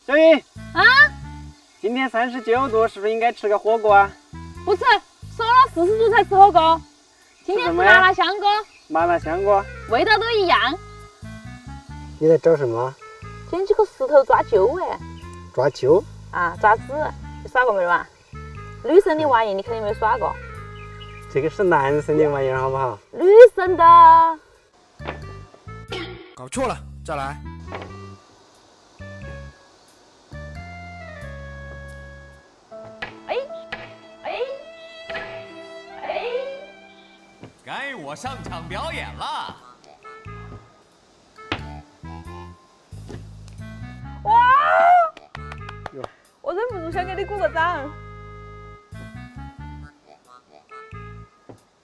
小雨啊，今天39度，是不是应该吃个火锅啊？不吃，说了40度才吃火锅。今天吃麻辣香锅，麻辣香锅，味道都一样。你在找什么？捡几颗石头抓阄哎。抓阄？啊，抓子，你耍过没有啊？女生的玩意你肯定没耍过。这个是男生的玩意儿，好不好？女生的。搞错了，再来。该我上场表演了。哇！我忍不住想给你鼓个掌。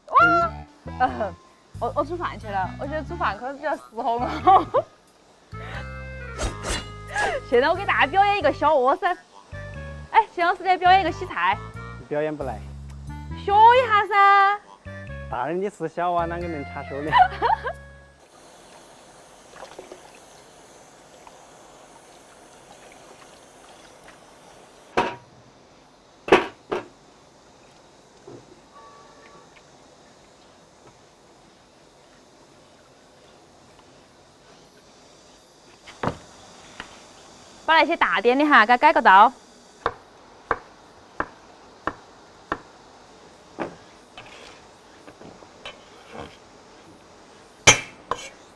哇！我煮饭去了，我觉得煮饭可能比较适合我。现在我给大家表演一个小窝噻。哎，谢老师来表演一个洗菜。表演不来。学一下噻。大人的事小啊，哪个能插手呢？把那些大点的哈，给它改个刀。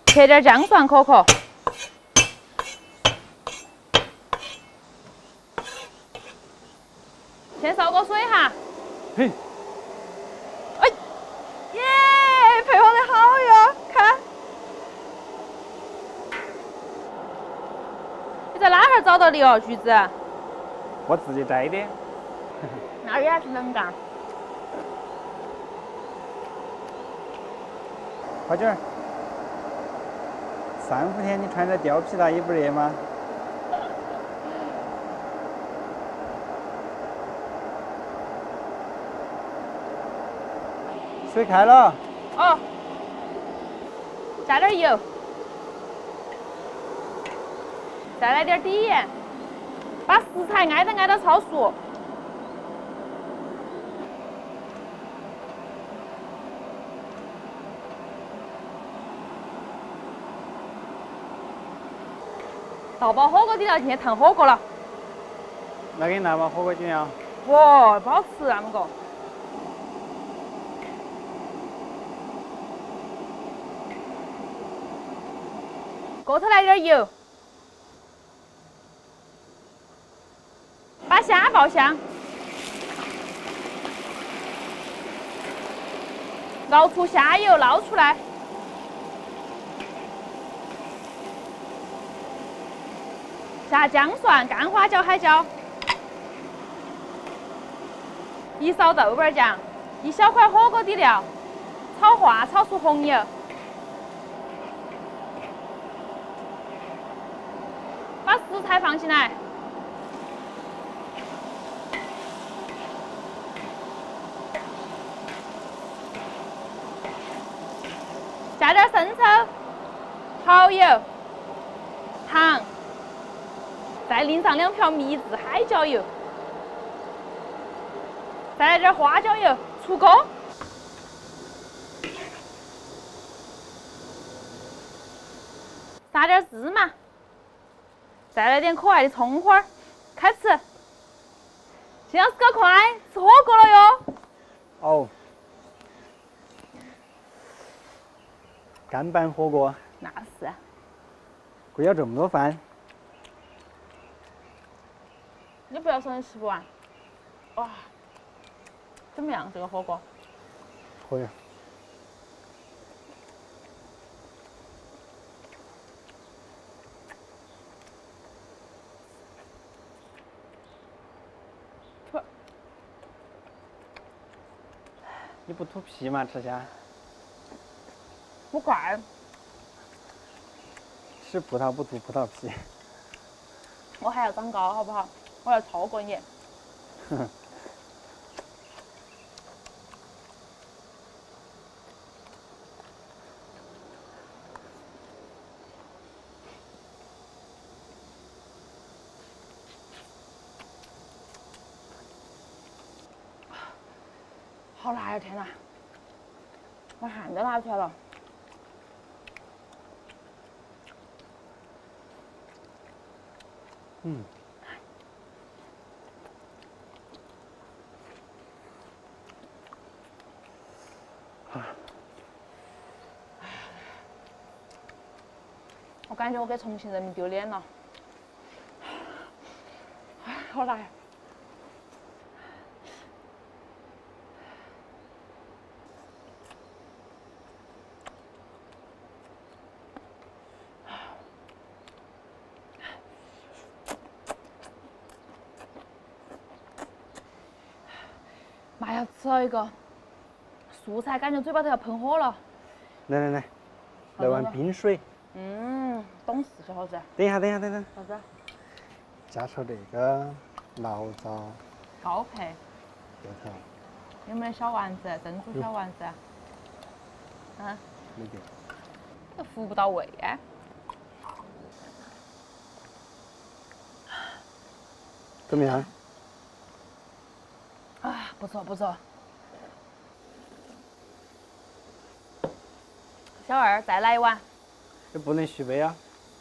切点姜蒜可可。先烧锅水哈。嘿。哎，耶，配合的好哟，看。你在哪哈儿找到的哦，橘子？我自己摘的。那也是能干。花卷儿，3、5天你穿着貂皮大衣不热吗？水开了。哦。加点油。再来点底盐，把食材挨到炒熟。倒包火锅底料进去烫火锅了。那给你拿包火锅底料。哇，不好吃那么个。锅头来点油。把虾爆香，熬出虾油捞出来，下姜蒜、干花椒、海椒，一勺豆瓣酱，一小块火锅底料，炒化炒出红油，把食材放进来。加点生抽、蚝油、糖，再淋上2瓢秘制海椒油，再来点花椒油，出锅。撒点芝麻，再来点可爱的葱花，开吃。谢老师，搞快，吃火锅了哟！哦。干拌火锅。那是。贵要这么多饭。你不要说你吃不完。哇，怎么样这个火锅？可以。你不吐皮吗？吃虾？不怪。吃葡萄不吐葡萄皮。我还要长高，好不好？我要超过你。好辣呀！天哪，我汗都拿出来了。嗯。我感觉我给重庆人民丢脸了。好辣呀！妈呀，吃了一个素菜，感觉嘴巴都要喷火了。来来来，来碗冰水。懂事小伙子。等一下。啥子？加上这个醪糟。高配。对头。有没有小丸子？珍珠小丸子？没得。这服不到位啊！怎么样？啊，不错不错。小二，再来一碗。这不能续杯啊！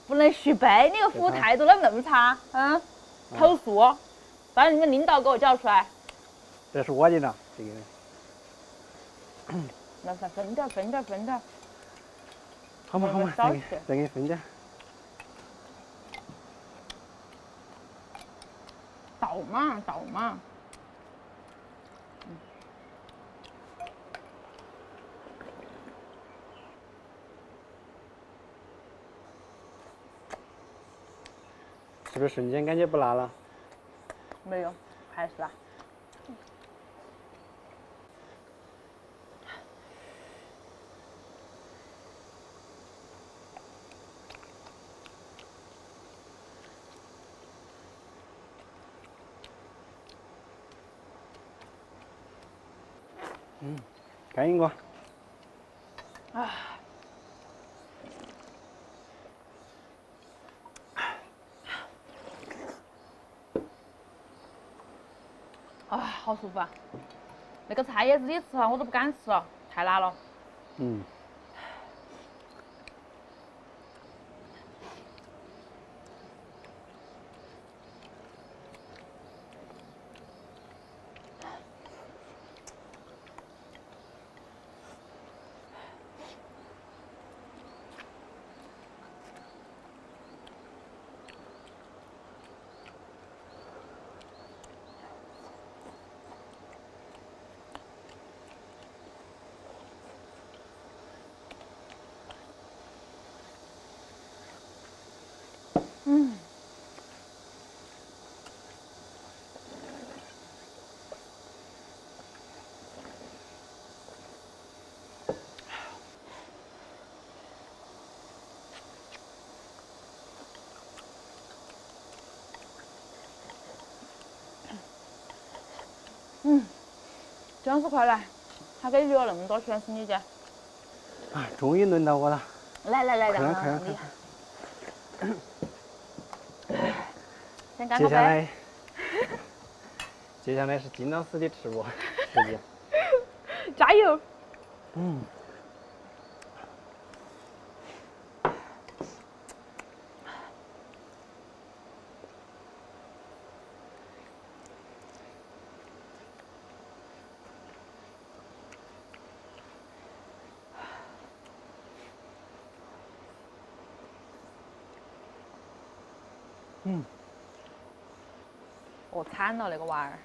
不能续杯，你个服务态度怎么那么差？投诉，把你们领导给我叫出来。这是我的了，这个。那分点。好嘛，再给你分点。倒嘛。是不是瞬间感觉不辣了？没有，还是辣。干一个。好舒服啊！那个菜叶自己吃了，我都不敢吃了，太辣了。姜叔快来，他给预了那么多全是你的。终于轮到我了。来，让快你。先干接个杯。接下来是金老师的吃播时间。加油！哦，惨了那个娃儿。